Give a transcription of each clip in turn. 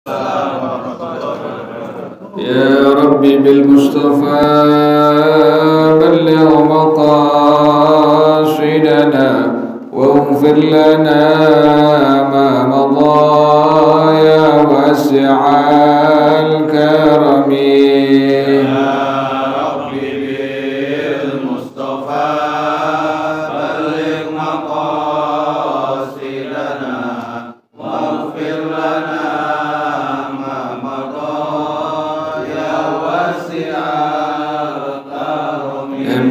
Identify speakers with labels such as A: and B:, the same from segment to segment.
A: يا ربي بالمصطفى بلغ مقاصدنا واغفر لنا ما مضى يا واسع الكرم.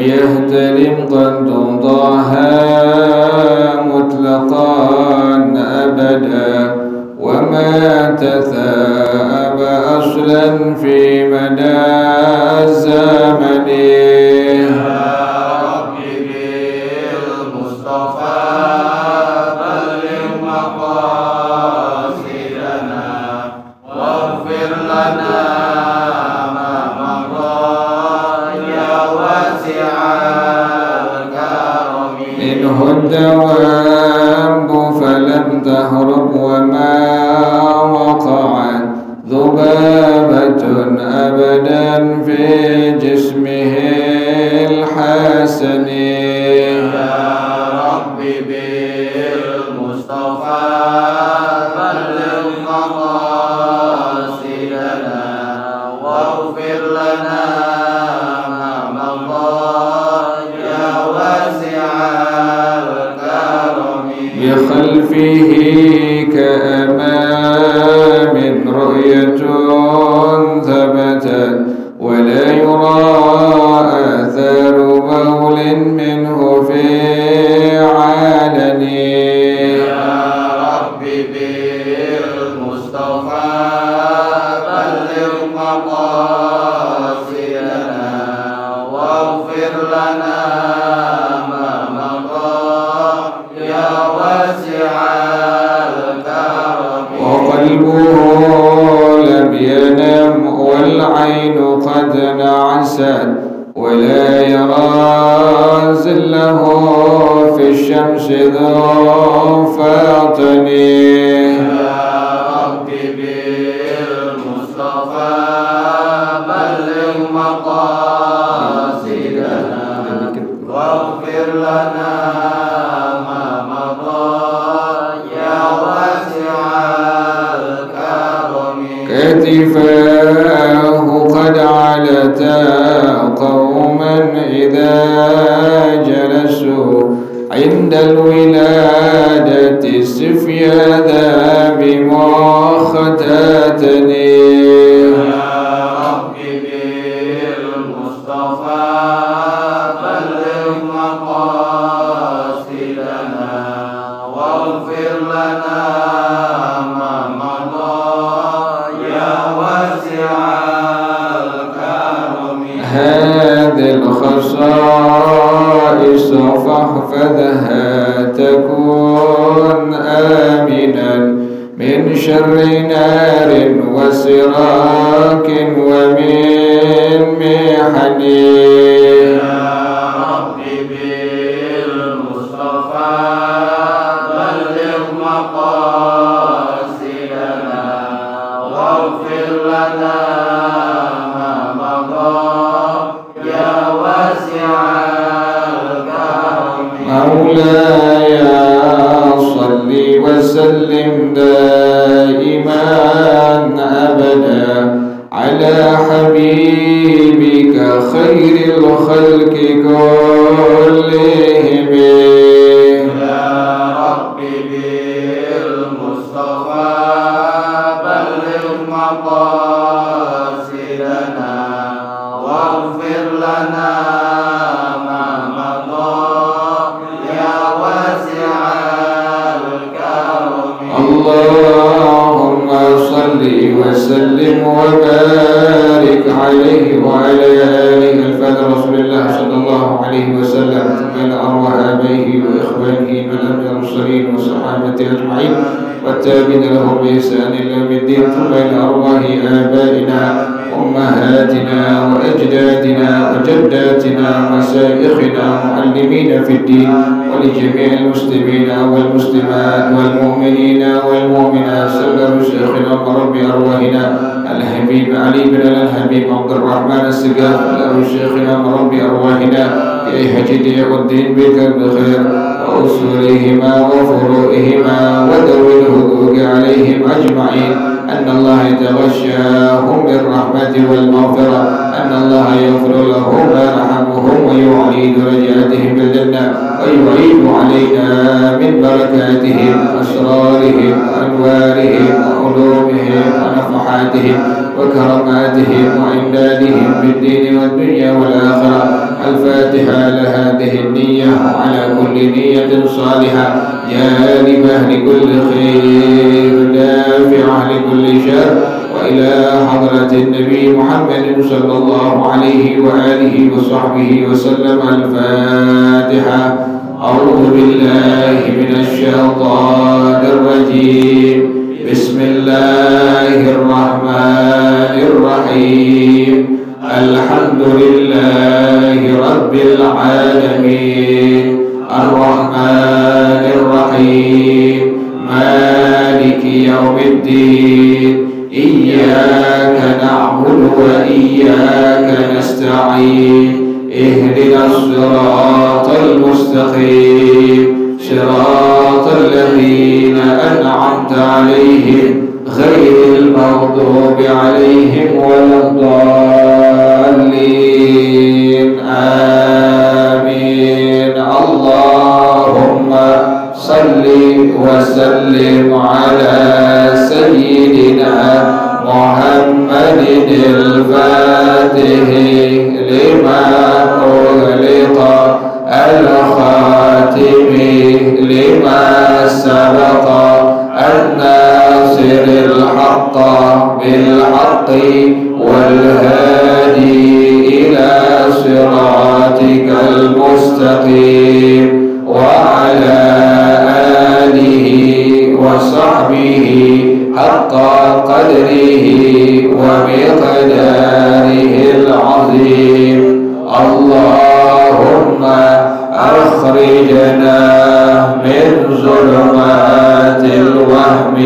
A: يهتلم قد ضاها مطلقا أبدا وما تثاءب أصلا في مدى الزمن. الدواب فلم تهرب وما وقعت ذبابة أبدا في جسمه الحسن.
B: يا ربي بالمصطفى بلغ مقاصدنا واغفر لنا ما مضى يا واسع
A: بخلفه كأمام رؤية ثبتت ولا يرى آثار بول منه في علن.
B: يا ربي بالمصطفى بلغ مقاصدنا واغفر لنا ما مضى يا واسع الكرم.
A: وقلبه لم ينم والعين قد نعست ولا يرى زله في الشمس ذو فاطن.
B: يا ربي بالمصطفى بلغ مقاصدنا واغفر لنا ما مضى يا واسع الكرم.
A: كتفاه قد علتا قوما إذا جلسوا عند الولادة سفياذا بمختتني.
B: يا ربي بالمصطفى بلغ مقاصدنا واغفر لنا ما مضى يا واسع الكرم.
A: هذه الخصائص فاحفظها تكون آمنا من شر نار وسراك ومن محن.
B: يا ربي بالمصطفى بلغ مقاصدنا واغفر لنا ما مضى يا واسع الكرم.
A: مولاي صل وسلم دائما أبدا على حبيبك خير الخلق كلهم.
B: يا ربي بالمصطفى بلغ مقاصدنا واغفر لنا ما مضى يا واسع الكرم.
A: اللهم صل وسلم وبارك عليه وعلى آله الفاضل رسول الله صلى الله عليه وسلم من أرواح آبائه وإخوانه من المرسلين وصحابته أجمعين والتابعين لهم بإحسان إلى يوم الدين ثم إلى أرواح آبائنا أمهاتنا وأجدادنا وجداتنا ومشايخنا معلمين في الدين ولجميع المسلمين والمسلمات والمؤمنين والمؤمنات سلم شيخنا ورب أرواحنا الحبيب علي بن الحبيب عبد الرحمن السقاف شيخنا ورب أرواحنا في حجة الدين بك بخير وأصولهما وفروعهما وذوي الحقوق عليهم أجمعين أن الله يتغشاهم بالرحمة والمغفرة أن الله يغفر لهم ويرحمهم ويعلي درجاتهم بالجنة ويعيد علينا من بركاتهم أسرارهم وأنوارهم وعلومهم ونفحاتهم وكراماتهم وإمدادهم بالدين والدنيا والآخرة. الفاتحة لهذه النية وعلى كل نية صالحة جالبة لكل خير دافعة لكل شر وإلى حضرة النبي محمد صلى الله عليه وآله وصحبه وسلم. الفاتحة. أعوذ بالله من الشيطان الرجيم. بسم الله الرحمن الرحيم. الحمد لله رب العالمين الرحمن الرحيم مالك يوم الدين إياك نعبد وإياك نستعين اهدنا الصراط المستقيم صراط الذين أنعمت عليهم غير المغضوب عليهم ولا الضالين. آمين. اللهم صل وسلم على سيدنا محمد الفاتح لما أغلق الخاتم لما سبق الناصر الحق بالحق والهادي إلى صراطك المستقيم وعلى آله وصحبه حق قدره ومقداره العظيم. اللهم أخرجنا من ظلمات الوهم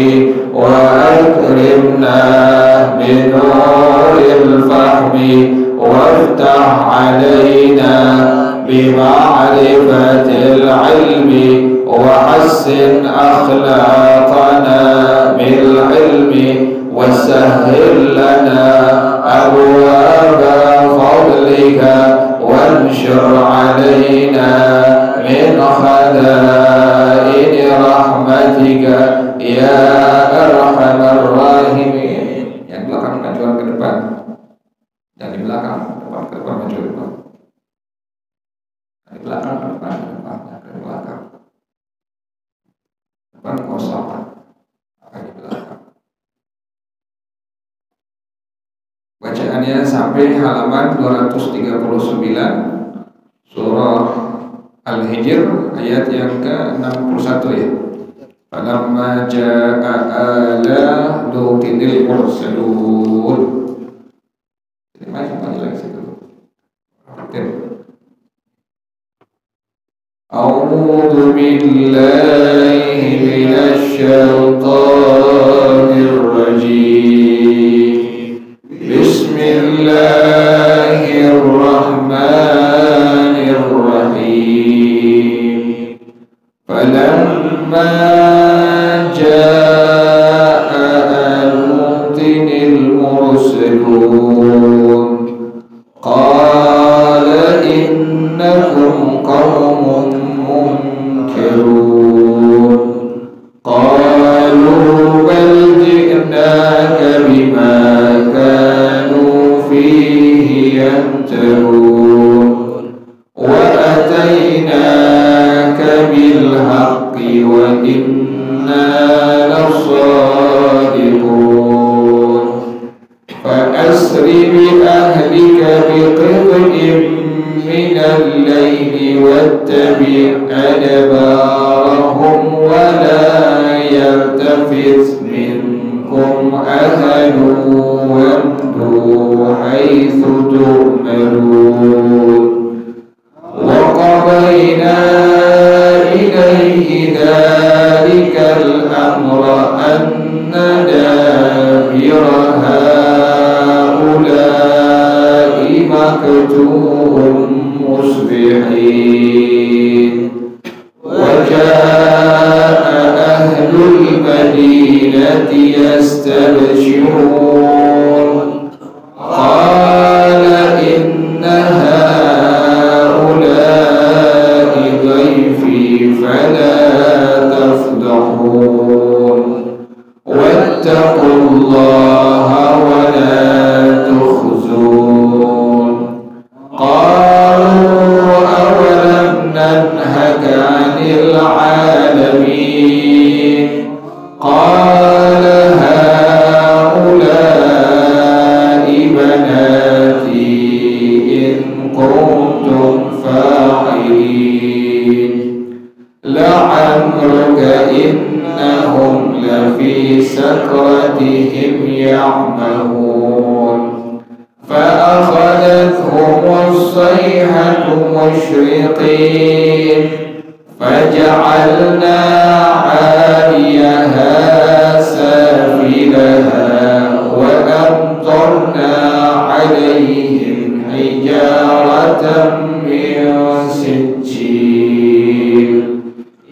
A: وأكرمنا بنور الفهم وافتح علينا بمعرفة العلم وحسن أخلاقنا بالعلم وسهل لنا أبواب فضلك وانشر علينا من خزائن رحمتك يا أرحم الراحمين. Yang belakang majuan ke depan, yang di belakang depan ke depan, maju ke depan. Di belakang ke depan, ke belakang. Depan kosong, di belakang. Bacaannya sampai halaman 239 surah Al-Hijr ayat yang ke-61 ya. Falamma jaa'a ala lutinil mursalun. Ini maju lagi situ. A'udzu billahi minasy syaithanir rajim. Bismillahirrahmanirrahim. Falamma jaa'a lutinil mursalun qala innakum qaumun munkirun qalu bal ji'naka bima kanu fihi yamtarun wa atainaka bil haqqi wa inna lasadiqun fa asri bi ahlika bi qit'in min al-layli wattabi' adbarahum wa la yaltafit minkum ahadun wamdu حيث تؤمرون وقضينا إليه ذلك الأمر أن دابر هؤلاء مكتوب مصبحين وجاء أهل المدينة يستبشرون قال إن هؤلاء ضيفي فلا تفضحون واتقوا الله ولا تخزون قالوا أولم ننهك عن العالمين قال هؤلاء بناتي إن كنتم فاعلين لعمرك إنهم لفي سكرتهم يعمهون فأخذتهم الصيحة مشرقين فجعلنا عاليها سافلها وأمطرنا عليهم حجارة من سجيل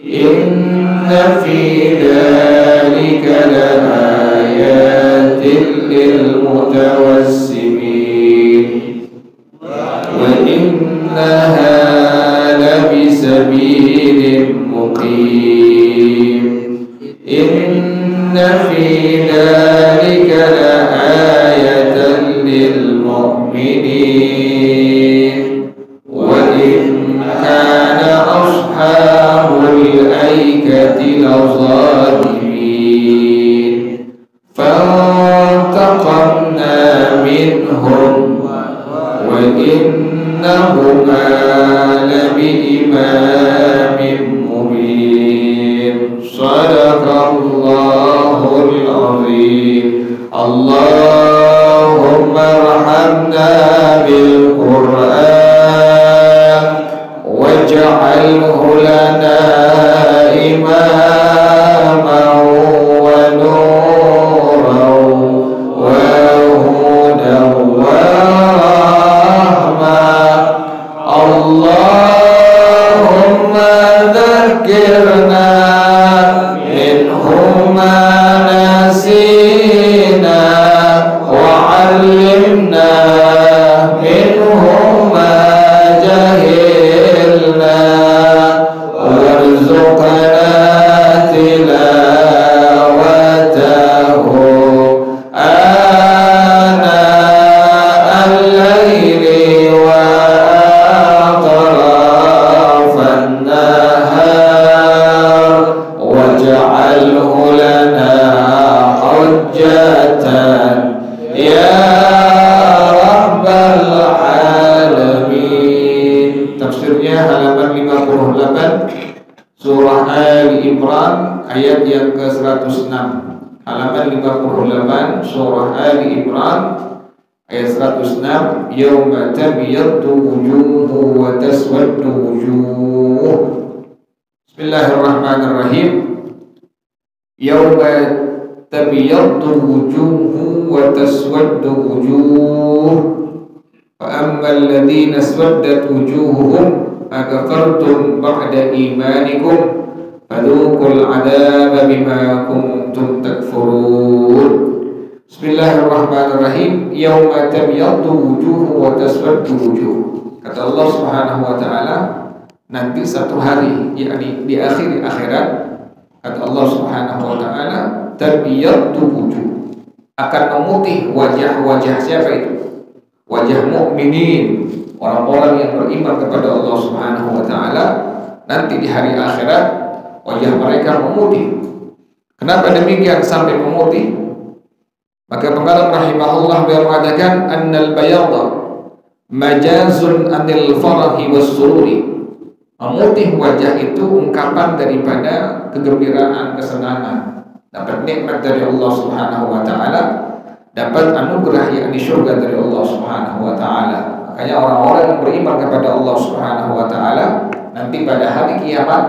A: إن في ذلك لآيات للمتوسمين وإنها لبسبيل مقيم إن في ذلك لآية للمؤمنين وإن كان أصحاب الأيكة لظالمين فانتقمنا منهم وإنهما لبإمام مبين صدق الله العظيم اللهم ارحمنا بالقرآن واجعله لنا إماما ونورا وهدى ورحمة اللهم ذكرنا منه ما نسينا وعلمنا منه ما جهلنا وارزقنا تلاوته آناء الليل وأطراف النهار واجعله لنا حجة يا رب العالمين. Tafsirnya halaman 58 surah Ali Imran ayat yang ke-106. Halaman 58 surah Ali Imran ayat 106. Yauma tabyaddu wujuhu wa taswaddu wujuh. Bismillahirrahmanirrahim. Yauma tabyaddu wujuhu wa taswaddu wujuh. Fa ammal ladzina aswaddat wujuhuhum akafartum ba'da imanikum fadhuqul 'adzaba bima kuntum takfurun. Bismillahirrahmanirrahim. Yauma tabyaddu wujuhu wa taswaddu wujuh. Kata Allah Subhanahu wa taala, nanti satu hari, yakni di akhir akhirat, kata Allah Subhanahu wa taala, tabyaddu wujuh, akan memutih wajah-wajah siapa itu? Wajah mukminin, orang-orang yang beriman kepada Allah Subhanahu wa taala. Nanti di hari akhirat wajah mereka memutih. Kenapa demikian sampai memutih? Maka pengarang rahimahullah beliau mengatakan annal bayadha majazun anil farahi was sururi. Memutih wajah itu ungkapan daripada kegembiraan, kesenangan, dapat nikmat dari Allah Subhanahu wa taala. dapat anugerah yakni surga dari Allah Subhanahu wa taala. Makanya orang-orang yang beriman kepada Allah Subhanahu wa taala nanti pada hari kiamat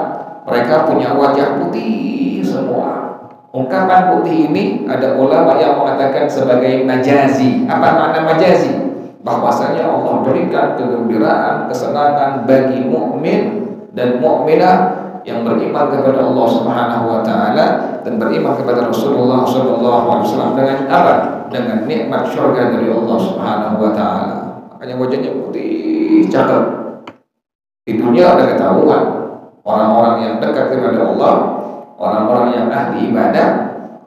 A: mereka punya wajah putih semua. Ungkapan putih ini ada ulama yang mengatakan sebagai majazi. Apa makna majazi? Bahwasanya Allah berikan kegembiraan, kesenangan bagi mukmin dan mukminah yang beriman kepada Allah Subhanahu wa taala dan beriman kepada Rasulullah sallallahu alaihi wasallam dengan apa? Dengan nikmat surga dari Allah Subhanahu wa taala. Makanya wajahnya putih cakep. Di dunia ada ketahuan orang-orang yang dekat kepada Allah, orang-orang yang ahli ibadah,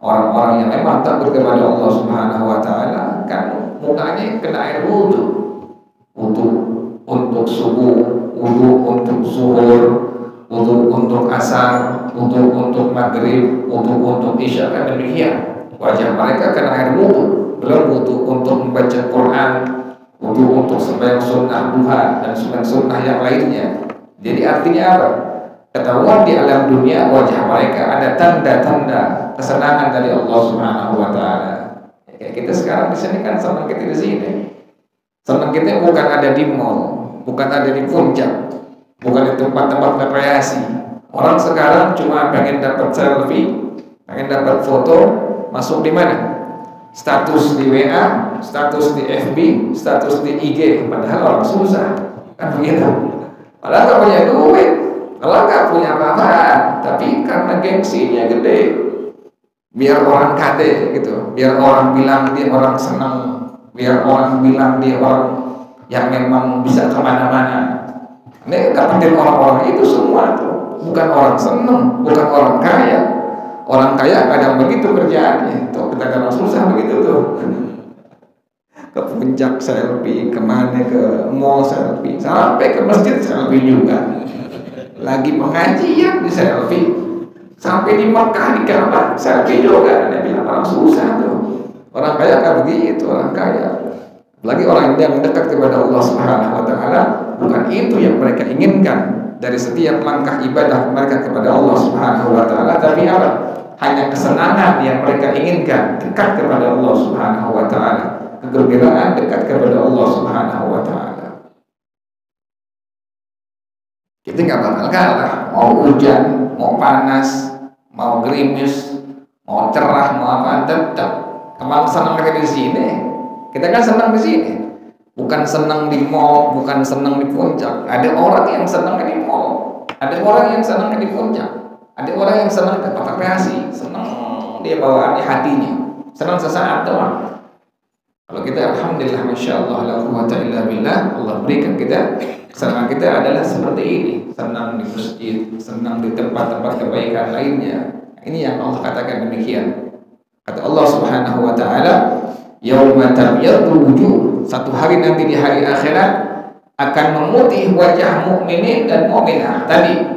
A: orang-orang yang memang takut kepada Allah Subhanahu wa taala, kan mukanya kena air wudu. Wudu untuk subuh, wudu untuk zuhur, wudu untuk asar, wudu untuk maghrib, wudu untuk isya, kan demikian. Wajah mereka kena air wudu, belum wudu untuk membaca Quran, wudu untuk sembahyang sunnah duha dan sembahyang sunnah yang lainnya. Jadi artinya apa? Ketahuan di alam dunia wajah mereka ada tanda-tanda kesenangan dari Allah Subhanahu wa taala. Kayak kita sekarang di sini kan senang kita di sini. Senang kita bukan ada di mall, bukan ada di puncak, bukan di tempat-tempat rekreasi. Orang sekarang cuma pengen dapat selfie, pengen dapat foto, masuk di mana? Status di WA, status di FB, status di IG. Padahal orang susah, kan begitu. Padahal nggak punya duit, kalau nggak punya apa-apaan, tapi karena gengsinya gede, biar orang kade gitu, biar orang bilang dia orang senang, biar orang bilang dia orang yang memang bisa kemana-mana. Ini dapetin orang-orang itu semua tuh, bukan orang seneng, bukan orang kaya. Orang kaya kadang begitu kerjaannya, tuh kita kadang susah begitu tuh. Ke puncak selfie, kemana ke mall selfie, sampai ke masjid selfie juga. Lagi pengajian di selfie, sampai di Mekah di Ka'bah selfie juga. Dia bilang orang susah tuh. Orang kaya nggak begitu, orang kaya. Lagi orang yang mendekat kepada Allah Subhanahu wa taala, bukan itu yang mereka inginkan dari setiap langkah ibadah mereka kepada Allah Subhanahu wa taala, tapi apa? Hanya kesenangan yang mereka inginkan, dekat kepada Allah Subhanahu wa taala, kegembiraan dekat kepada Allah Subhanahu wa taala. Kita nggak bakal kalah, mau hujan, mau panas, mau gerimis, mau cerah, mau apa, tetap kemang senang di sini. Kita kan senang di sini, bukan senang di mall, bukan senang di puncak. Ada orang yang senang di mall, ada orang yang senang di puncak, ada orang yang senang di tempat rekreasi, senang dia bawaannya hatinya, senang sesaat doang. Kalau kita alhamdulillah masya Allah la quwwata illa billah, Allah berikan kita kesenangan kita adalah seperti ini, senang di masjid, senang di tempat-tempat kebaikan lainnya. Ini yang Allah katakan demikian. Kata Allah Subhanahu wa taala, yauma tabyaddu wujuh, satu hari nanti di hari akhirat akan memutih wajah mukminin dan mukminah. Tadi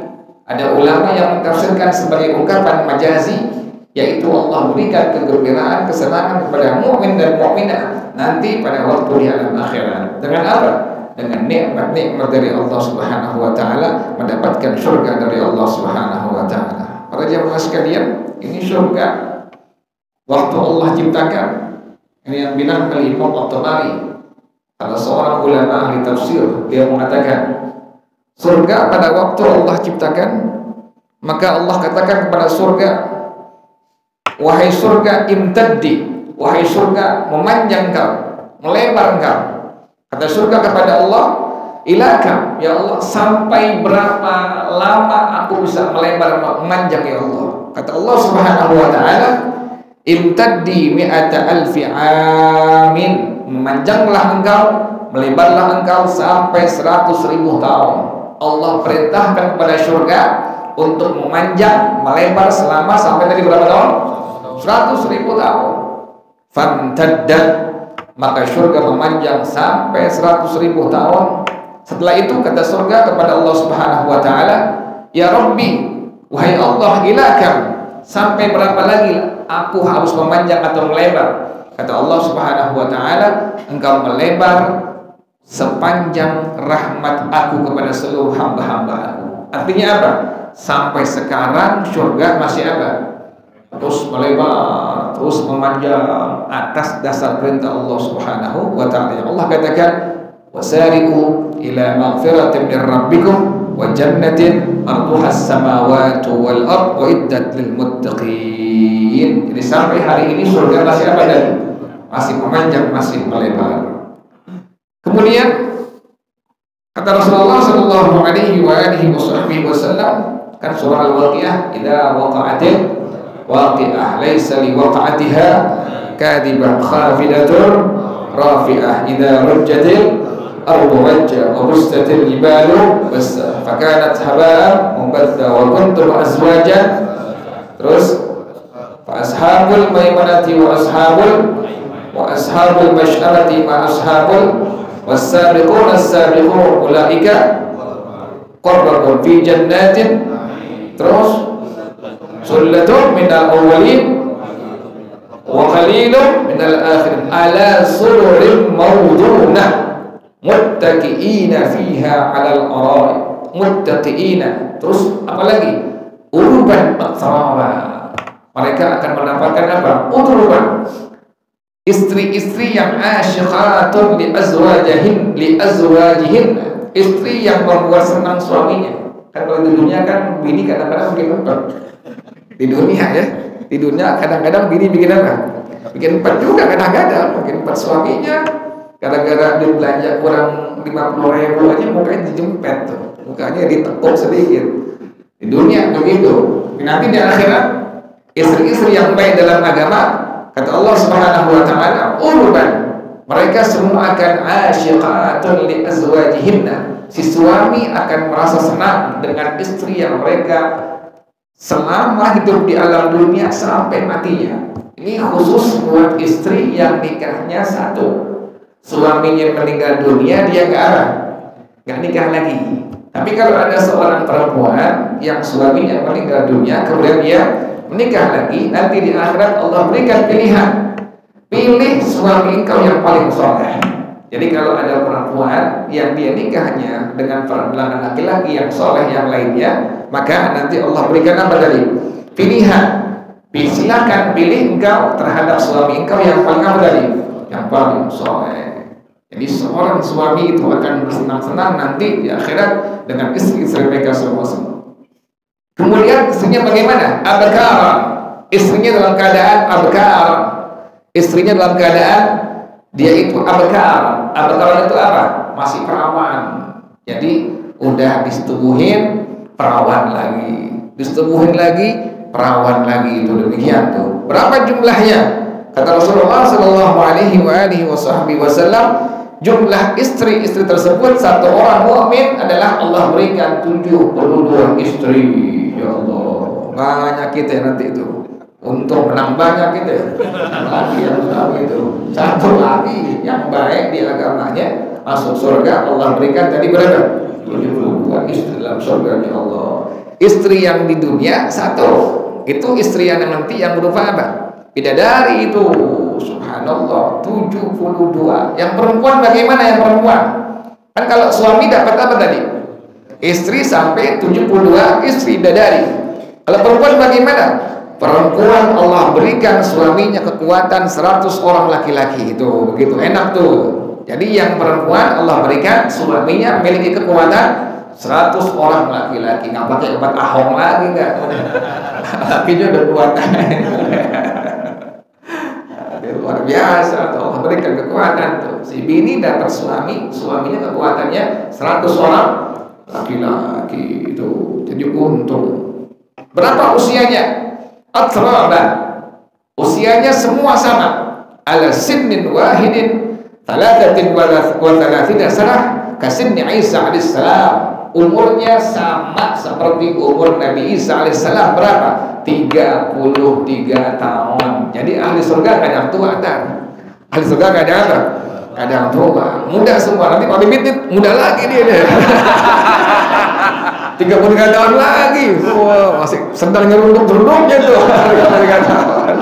A: ada ulama yang mentafsirkan sebagai ungkapan majazi, yaitu Allah berikan kegembiraan, kesenangan kepada mukmin dan mukminah nanti pada waktu di alam akhirat. Dengan apa? Dengan nikmat-nikmat dari Allah Subhanahu wa taala, mendapatkan surga dari Allah Subhanahu wa taala. Para jemaah sekalian, ini surga waktu Allah ciptakan. Ini yang bilang Al-Imam At-Tabari, ada seorang ulama ahli tafsir, dia mengatakan surga pada waktu Allah ciptakan, maka Allah katakan kepada surga, wahai surga imtaddi, wahai surga memanjang kau, melebar kau. Kata surga kepada Allah, ilaka ya Allah, sampai berapa lama aku bisa melebar memanjang ya Allah. Kata Allah Subhanahu wa taala, imtaddi mi'ata alfi amin, memanjanglah engkau, melebarlah engkau sampai 100.000 tahun. Allah perintahkan kepada surga untuk memanjang, melebar selama sampai tadi berapa tahun? 100.000 tahun. Famtaddat, maka surga memanjang sampai 100.000 tahun. Setelah itu kata surga kepada Allah Subhanahu wa taala, ya Rabbi, wahai Allah, ilakam, sampai berapa lagi aku harus memanjang atau melebar? Kata Allah Subhanahu wa taala, engkau melebar sepanjang rahmat aku kepada seluruh hamba-hamba aku. Artinya apa? Sampai sekarang surga masih apa? Terus melebar, terus memanjang atas dasar perintah Allah Subhanahu wa taala. Allah katakan wasari'u ila maghfiratin min rabbikum wa jannatin arduha as-samawati wal ard wa iddat lil muttaqin. Jadi sampai hari ini surga masih apa tadi? Masih memanjang, masih melebar. Kemudian kata Rasulullah sallallahu alaihi wasallam kan surah Al-Waqiah, idza waqa'atil waqi'ah laisa liwaqa'atiha kadhibah khafidatun rafi'ah idza rujjatil ardu rajja wa bustatil jibalu basta fakanat haba'an mubatta wa kuntum azwajan. Terus fa ashabul maimanati wa ashabul mash'arati ma ashabul was-sabiqun as-sabiqun ulaika qarrabun fi jannatin. Terus sullatun minal awwalin wa qalilun minal akhirin ala sururin mawdunah muttaqiina fiha 'alal ara'i muttaqiina. Terus apalagi uruban atraba, mereka akan mendapatkan apa? Uruban, istri-istri yang asyiqatun li azwajihin, istri yang membuat senang suaminya. Kan kalau di dunia kan bini kadang-kadang bikin empat. Di dunia ya, di dunia kadang-kadang bini bikin apa? Bikin empat juga kadang-kadang, bikin empat suaminya. Gara-gara dia belanja kurang 50.000 aja mukanya dijempet tuh, mukanya ditekuk sedikit. Di dunia begitu. Nanti di akhirat istri-istri yang baik dalam agama, kata Allah Subhanahu wa taala, urban, mereka semua akan asyiqatun li azwajihinna. Si suami akan merasa senang dengan istri yang mereka selama hidup di alam dunia sampai matinya. Ini khusus buat istri yang nikahnya satu. Suaminya meninggal dunia, dia nggak nikah lagi. Tapi kalau ada seorang perempuan yang suaminya meninggal dunia, kemudian dia menikah lagi, nanti di akhirat Allah berikan pilihan. Pilih suami engkau yang paling soleh. Jadi kalau ada perempuan yang dia nikahnya dengan perempuan laki-laki yang soleh yang lainnya, maka nanti Allah berikan apa tadi? Pilihan. Silakan pilih engkau terhadap suami engkau yang paling apa tadi? Yang paling soleh. Jadi seorang suami itu akan bersenang-senang nanti di akhirat dengan istri-istri mereka semua. Kemudian istrinya bagaimana? Abkar. Istrinya dalam keadaan abkar. Istrinya dalam keadaan dia itu abkar. Abkar itu apa? Masih perawan. Jadi udah disetubuhin perawan lagi, disetubuhin lagi perawan lagi, itu demikian tuh. Berapa jumlahnya? Kata Rasulullah sallallahu alaihi wasallam, jumlah istri-istri tersebut satu orang mukmin adalah Allah berikan 72 istri. Ya Allah, banyak kita nanti itu. Untuk menambahnya kita lagi yang itu satu lagi yang baik di agamanya masuk surga, Allah berikan tadi berapa? 72 istri dalam surga ya Allah. Istri yang di dunia satu, itu istri yang nanti yang berupa apa? Bidadari itu. Subhanallah, 72. Yang perempuan bagaimana yang perempuan? Kan kalau suami dapat apa tadi? Istri sampai 72 istri bidadari. Kalau perempuan bagaimana? Perempuan Allah berikan suaminya kekuatan 100 orang laki-laki. Itu begitu enak tuh. Jadi yang perempuan Allah berikan suaminya memiliki kekuatan 100 orang laki-laki. Nggak pakai obat ahong lagi nggak? Lakinya udah kuatan. Luar biasa tuh, Allah berikan kekuatan tuh. Si bini dapat suami, suaminya kekuatannya 100 orang laki-laki itu. Jadi untung. Berapa usianya? Atraban. Usianya semua sama. Ala sinnin wahidin thalathatin wa thalathina sanah kasinni Isa alaihissalam. Umurnya sama seperti umur Nabi Isa alaihissalam. Berapa? 33 tahun. Jadi ahli surga kadang tua kan? Ahli surga kadang apa? Kadang tua. Muda semua. Nanti kalau dibitit muda lagi dia. 33 tahun lagi. Wah, masih sedang nyeruduk-nyeruduknya tuh. 33 tahun.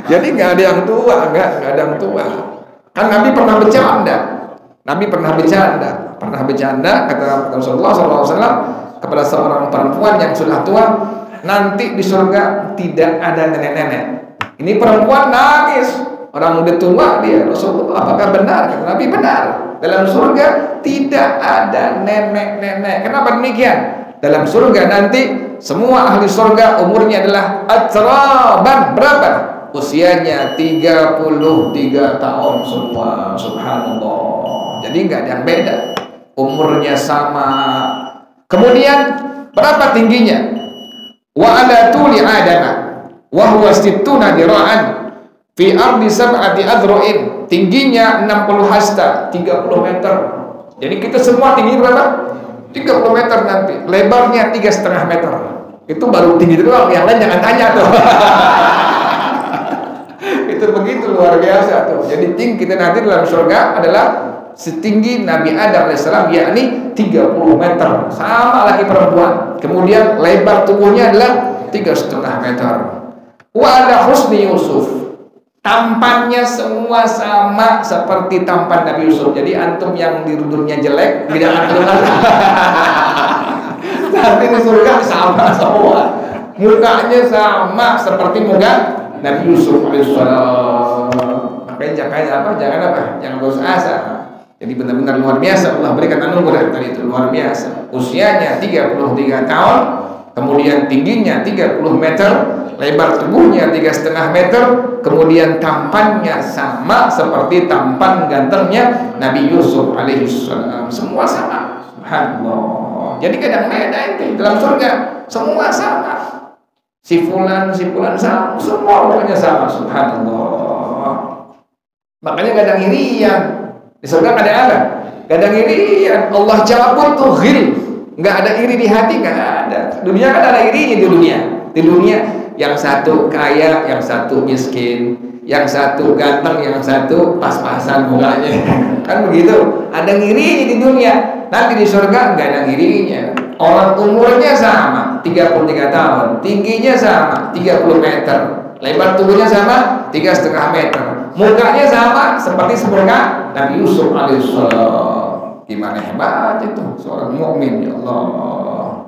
A: Jadi nggak ada yang tua, nggak ada yang tua. Kan Nabi pernah bercanda. Pernah bercanda kata Rasulullah SAW kepada seorang perempuan yang sudah tua, nanti di surga tidak ada nenek-nenek. Ini perempuan nangis. Orang udah tua dia. Rasulullah, apakah benar? Kata Nabi, benar. Dalam surga tidak ada nenek-nenek. Kenapa demikian? Dalam surga nanti semua ahli surga umurnya adalah atraban. Berapa? Usianya 33 tahun semua. Subhanallah. Jadi nggak ada yang beda. Umurnya sama. Kemudian berapa tingginya? Wa ala tuli adama wa huwa sittuna dira'an fi ardi sab'ati adro'in. Tingginya 60 hasta, 30 meter. Jadi kita semua tinggi berapa? 30 meter nanti. Lebarnya 3,5 meter. Itu baru tinggi doang, yang lain jangan tanya tuh. Itu begitu luar biasa tuh. Jadi tinggi kita nanti dalam surga adalah setinggi Nabi Adam alaihissalam, yakni 30 meter. Sama laki perempuan. Kemudian lebar tubuhnya adalah 3,5 meter. Wa ada husni Yusuf. Tampannya semua sama seperti tampan Nabi Yusuf. Jadi antum yang di dunia jelek, jangan keluar. Nanti di surga sama semua. Mukanya sama seperti muka Nabi Yusuf alaihissalam. Makanya jangan putus asa. Jadi benar-benar luar biasa Allah berikan anugerah tadi itu, luar biasa. Usianya 33 tahun, kemudian tingginya 30 meter, lebar tubuhnya 3,5 meter, kemudian tampannya sama seperti tampan gantengnya Nabi Yusuf alaihissalam. Semua sama. Subhanallah. Jadi kadang beda itu dalam surga, semua sama. Si fulan sama, semua pokoknya sama. Subhanallah. Makanya gak ada irian. Di surga ada apa? Gak ada irian. Allah cabut tuh ghil. Gak ada iri di hati, gak ada. Dunia kan ada irinya di dunia. Di dunia yang satu kaya, yang satu miskin, yang satu ganteng, yang satu pas-pasan mukanya. Kan begitu. Ada irinya di dunia. Nanti di surga gak ada irinya. Orang umurnya sama, 33 tahun. Tingginya sama, 30 meter. Lebar tubuhnya sama, 3,5 meter. Mukanya sama seperti semuanya Nabi Yusuf alaihissalam. Gimana hebat itu seorang mukmin, ya Allah.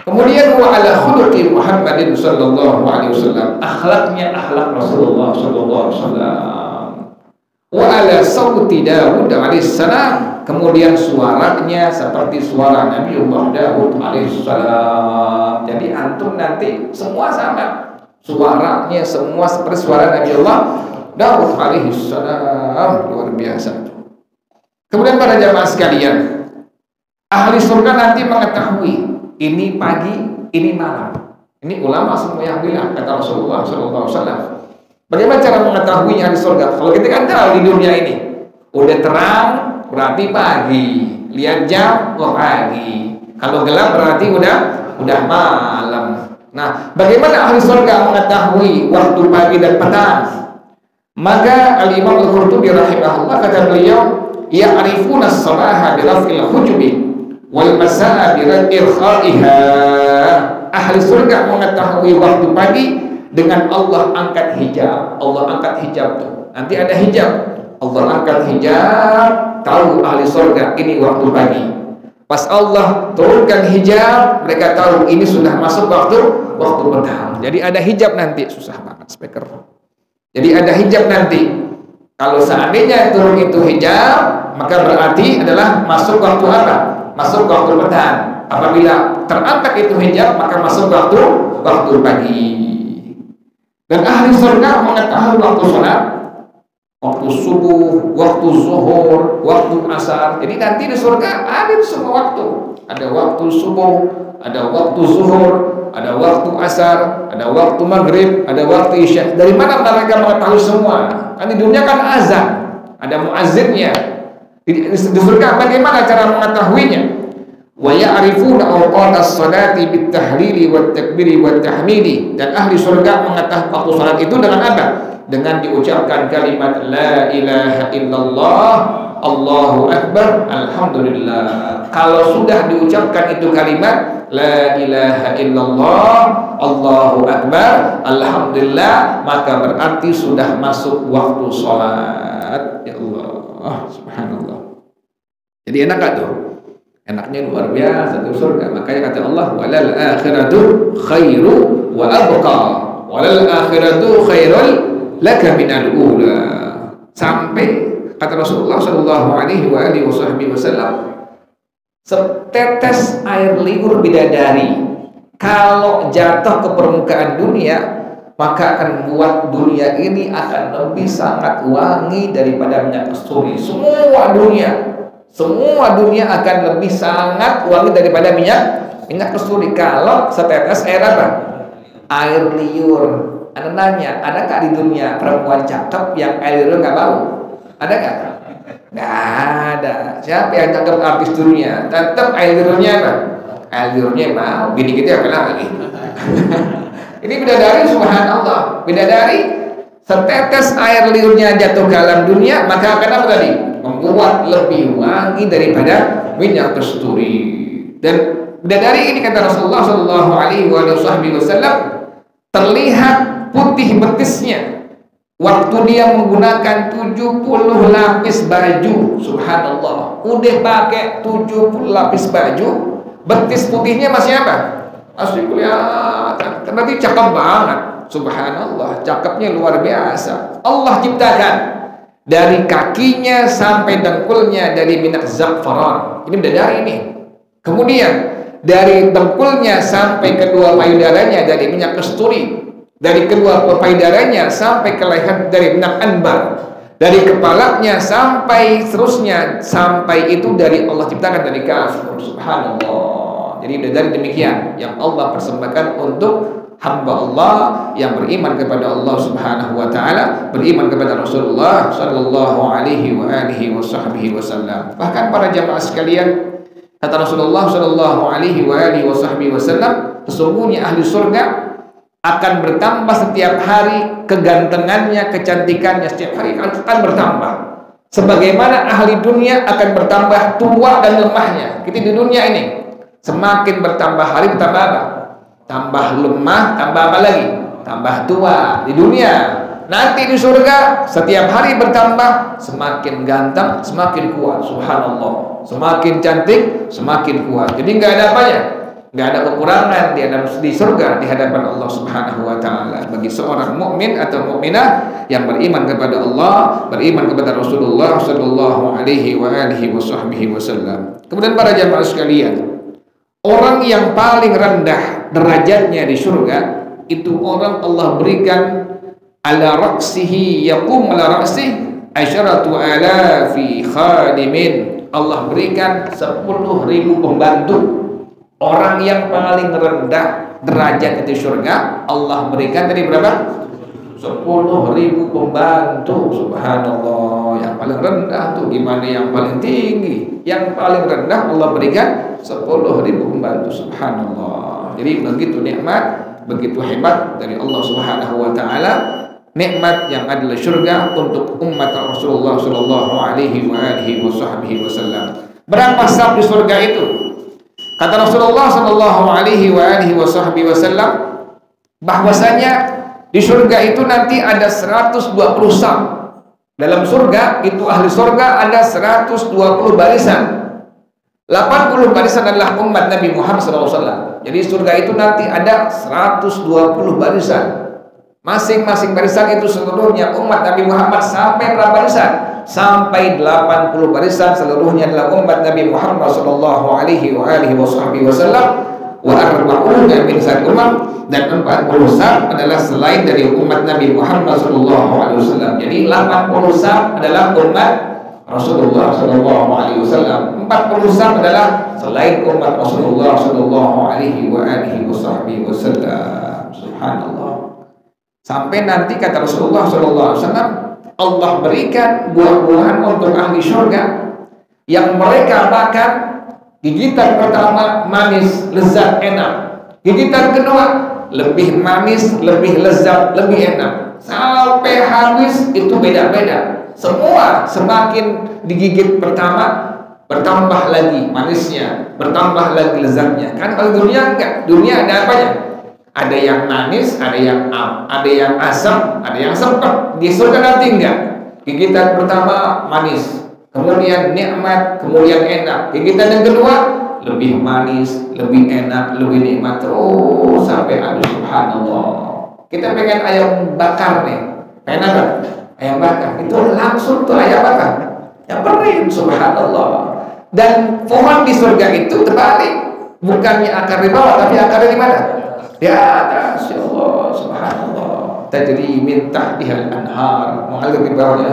A: Kemudian wa ala khuluqi Muhammadin sallallahu alaihi wasallam. Akhlaknya akhlak Rasulullah sallallahu alaihi wasallam. Wa ala sauti Daud alaihissalam. Kemudian suaranya seperti suara Nabiullah Daud alaihissalam. Jadi antum nanti semua sama. Suaranya semua seperti suara Nabiullah Daud alaihissalam. Luar biasa. Kemudian para jamaah sekalian, ahli surga nanti mengetahui ini pagi, ini malam. Ini ulama semua yang bilang, kata Rasulullah SAW. Bagaimana cara mengetahui ahli surga? Kalau kita kan tahu di dunia ini udah terang berarti pagi, lihat jam pagi. Kalau gelap berarti udah malam. Nah, bagaimana ahli surga mengetahui waktu pagi dan petang? Maka Al-Imam Al-Qurtubi rahimahullah kata beliau, ya'rifuna as-salaha bi raf'il hujubi wal masa'a bi irkhaiha. Ahli surga mengetahui waktu pagi dengan Allah angkat hijab. Allah angkat hijab tuh. Nanti ada hijab. Allah angkat hijab, tahu ahli surga ini waktu pagi. Pas Allah turunkan hijab, mereka tahu ini sudah masuk waktu petang. Jadi ada hijab nanti, susah banget speaker. Jadi ada hijab nanti. Kalau seandainya turun itu hijab, maka berarti adalah masuk waktu apa? Masuk waktu petang. Apabila terangkat itu hijab, maka masuk waktu pagi. Dan ahli surga mengetahui waktu sholat, waktu subuh, waktu zuhur, waktu asar. Jadi nanti di surga ada semua waktu. Ada waktu subuh, ada waktu zuhur, ada waktu asar, ada waktu maghrib, ada waktu isya. Dari mana mereka mengetahui semua? Kan di dunia kan azan, ada muazzinnya. Di surga bagaimana cara mengetahuinya? Wa ya'rifuna awqatas salati bit tahlili wat takbiri wat tahmidi. Dan ahli surga mengetahui waktu salat itu dengan apa? Dengan diucapkan kalimat la ilaha illallah, Allahu akbar, alhamdulillah. Kalau sudah diucapkan itu kalimat la ilaha illallah, Allahu akbar, alhamdulillah, maka berarti sudah masuk waktu sholat. Ya Allah, subhanallah. Jadi enak gak tuh? Enaknya luar biasa tuh surga. Makanya kata Allah, walal akhiratu khairu wa abqa. walal akhiratu khairul laka minal ula. Sampai kata Rasulullah sallallahu alaihi wasallam, setetes air liur bidadari kalau jatuh ke permukaan dunia, maka akan membuat dunia ini akan lebih sangat wangi daripada minyak kasturi. Semua dunia akan lebih sangat wangi daripada minyak kasturi kalau setetes air apa? Air liur. Anda nanya, ada nggak di dunia perempuan cakep yang air liur nggak bau? Ada nggak? Nggak ada. Siapa yang cakep artis dunia? Tetap air liurnya apa? Air liurnya bau. Bini kita apa lagi? Ini bidadari, subhanallah. Bidadari, setetes air liurnya jatuh ke alam dunia, maka akan apa tadi? Membuat lebih wangi daripada minyak kasturi. Dan bidadari ini kata Rasulullah sallallahu alaihi wasallam terlihat putih betisnya waktu dia menggunakan 70 lapis baju. Subhanallah, udah pakai 70 lapis baju, betis putihnya masih apa? Masih kelihatan. Berarti cakep banget. Subhanallah, cakepnya luar biasa. Allah ciptakan dari kakinya sampai dengkulnya dari minyak za'faran. Ini bidadari ini. Kemudian dari dengkulnya sampai kedua payudaranya dari minyak kasturi. Dari kedua payudaranya sampai ke leher dari minyak anbar. Dari kepalanya sampai seterusnya, sampai itu dari Allah ciptakan dari kafir. Subhanallah. Jadi dari demikian yang Allah persembahkan untuk hamba Allah yang beriman kepada Allah Subhanahu wa taala, beriman kepada Rasulullah sallallahu alaihi wasallam. Bahkan para jamaah sekalian, kata Rasulullah sallallahu alaihi wasallam, sesungguhnya ahli surga akan bertambah setiap hari, kegantengannya, kecantikannya setiap hari akan bertambah. Sebagaimana ahli dunia akan bertambah tua dan lemahnya. Kita di dunia ini semakin bertambah hari bertambah apa? Tambah lemah, tambah apa lagi? Tambah tua di dunia. Nanti di surga setiap hari bertambah, semakin ganteng, semakin kuat. Subhanallah. Semakin cantik, semakin kuat. Jadi nggak ada apanya. Nggak ada kekurangan di surga di hadapan Allah Subhanahu wa taala bagi seorang mukmin atau mukminah yang beriman kepada Allah, beriman kepada Rasulullah sallallahu alaihi wasallam. Kemudian para jamaah sekalian, orang yang paling rendah derajatnya di surga itu orang Allah berikan ala ra'sihi yaqum ala ra'sihi asyaratu alafi khadimin. Allah berikan 10.000 pembantu. Orang yang paling rendah derajat di surga Allah berikan tadi berapa? 10.000 pembantu. Subhanallah. Yang paling rendah tuh gimana yang paling tinggi? Yang paling rendah Allah berikan 10.000 pembantu. Subhanallah. Jadi begitu nikmat, begitu hebat dari Allah Subhanahu wa taala, nikmat yang ada di surga untuk umat Rasulullah sallallahu alaihi wasallam. Berapa saf di surga itu? Kata Rasulullah sallallahu alaihi wasallam bahwasanya di surga itu nanti ada 120 saf. Dalam surga itu ahli surga ada 120 barisan. 80 barisan adalah umat Nabi Muhammad SAW. Jadi surga itu nanti ada 120 barisan. Masing-masing barisan itu seluruhnya umat Nabi Muhammad sampai berapa barisan? Sampai 80 barisan seluruhnya adalah umat Nabi Muhammad sallallahu alaihi wasallam. Wa arba'una min umam, dan 40 saf adalah selain dari umat Nabi Muhammad sallallahu alaihi wasallam. Jadi 80 saf adalah umat Rasulullah sallallahu alaihi wasallam. 40 saf adalah selain umat Rasulullah sallallahu alaihi wasallam. Subhanallah. Sampai nanti kata Rasulullah sallallahu alaihi wasallam, Allah berikan buah-buahan untuk ahli surga yang mereka makan. Gigitan pertama manis, lezat, enak. Gigitan kedua lebih manis, lebih lezat, lebih enak. Sampai habis itu beda-beda. Semua semakin digigit pertama bertambah lagi manisnya, bertambah lagi lezatnya. Kan kalau dunia enggak, dunia ada apanya? Ada yang manis, ada yang asam, ada yang sempet. Di surga nanti enggak. Gigitan pertama manis, kemudian nikmat, kemudian enak. Gigitan yang kedua lebih manis, lebih enak, lebih nikmat, terus sampai habis. Subhanallah. Kita pengen ayam bakar nih, pengen apa? Ayam bakar. Itu langsung tuh ayam bakar. Yang perih, subhanallah. Dan pohon di surga itu terbalik, bukannya akar di bawah, tapi akarnya di mana? Di atas. Ya Allah, subhanallah. Tajri min tahtihal anhar, mengalir di bawahnya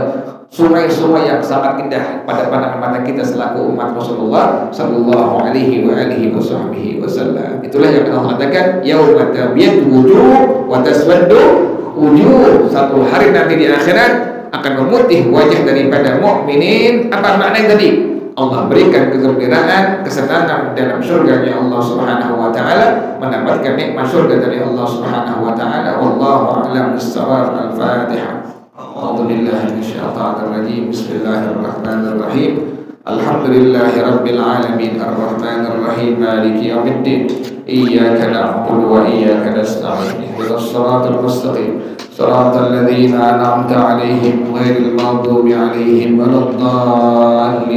A: sungai-sungai yang sangat indah pada pandangan mata kita selaku umat Rasulullah sallallahu alaihi wasallam. Itulah yang Allah katakan yauma tabyaddu wujuh wa taswaddu wujuh. Satu hari nanti di akhirat akan memutih wajah daripada mukminin. Apa maknanya tadi? Allah berikan kegembiraan, kesenangan dalam surganya Allah Subhanahu wa taala, mendapatkan nikmat surga dari Allah Subhanahu wa taala. Wallahu a'lam bis-shawab. Al-Fatihah. A'udzu billahi minasyaitonir rajim. Bismillahirrahmanirrahim. Alhamdulillahi rabbil alamin arrahmanir rahim maliki yaumiddin. Iyyaka na'budu wa iyyaka nasta'in. Ihdinas siratal mustaqim. صراط الذين أنعمت عليهم غير المغضوب عليهم ولا الضالين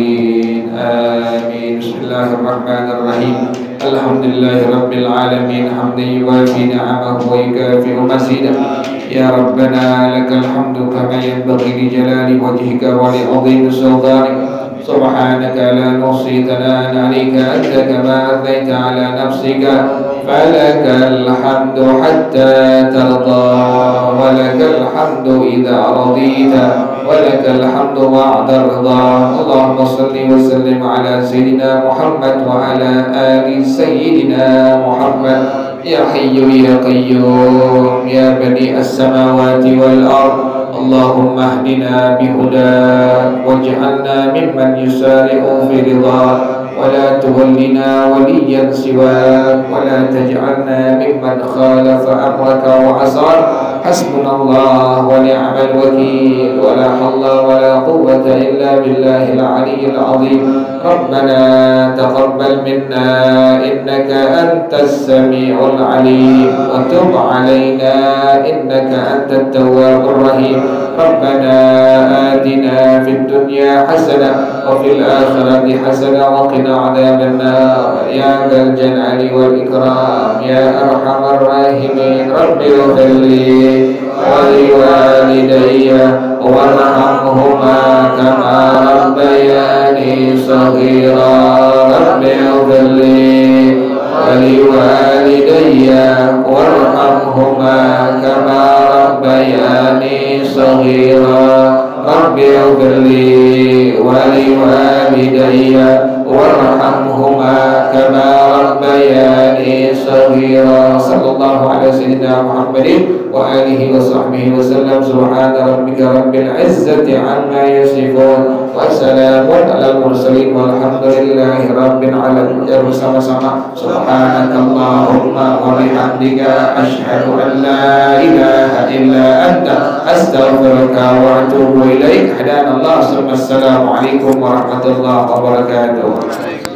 A: آمين. بسم الله الرحمن الرحيم. الحمد لله رب العالمين حمدا يوافي نعمه ويكافئ مزيدا. يا ربنا لك الحمد كما ينبغي لجلال وجهك ولعظيم سلطانك. سبحانك لا نحصي ثناء عليك أنت كما أثنيت على نفسك. فلك الحمد حتى ترضى ولك الحمد إذا رضيت ولك الحمد بعد الرضا. اللهم صل وسلم على سيدنا محمد وعلى آل سيدنا محمد. يا حي يا قيوم يا بديع السماوات والأرض. اللهم اهدنا بهداك واجعلنا ممن يسارع في رضاك ولا تولنا وليا سواك ولا تجعلنا ممن خالف أمرك وعصاك. حسبنا الله ونعم الوكيل ولا حول ولا قوة إلا بالله العلي العظيم. ربنا تقبل منا إنك أنت السميع العليم وتب علينا إنك أنت التواب الرحيم. ربنا آتنا في الدنيا حسنة وفي الآخرة حسنة وقنا عذاب النار يا ذا الجلال والإكرام يا أرحم الراحمين. رب اغفر لي ولوالدي وارحمهما كما ربياني صغيرا. رب اغفر لي ولوالدي وارحمهما كما ربياني صغيرا. رب اغفر لي ولوالدي وارحمهما كما ربياني صغيرا. صلى الله على سيدنا محمد وآله وصحبه وسلم. سبحان ربك رب العزة عما يصفون وسلام على المرسلين والحمد لله رب العالمين. Bersama-sama subhanakallahumma wa bihamdika asyhadu an la ilaha illa anta astaghfiruka wa atubu ilaik. Hadanallahu. Assalamualaikum warahmatullahi wabarakatuh.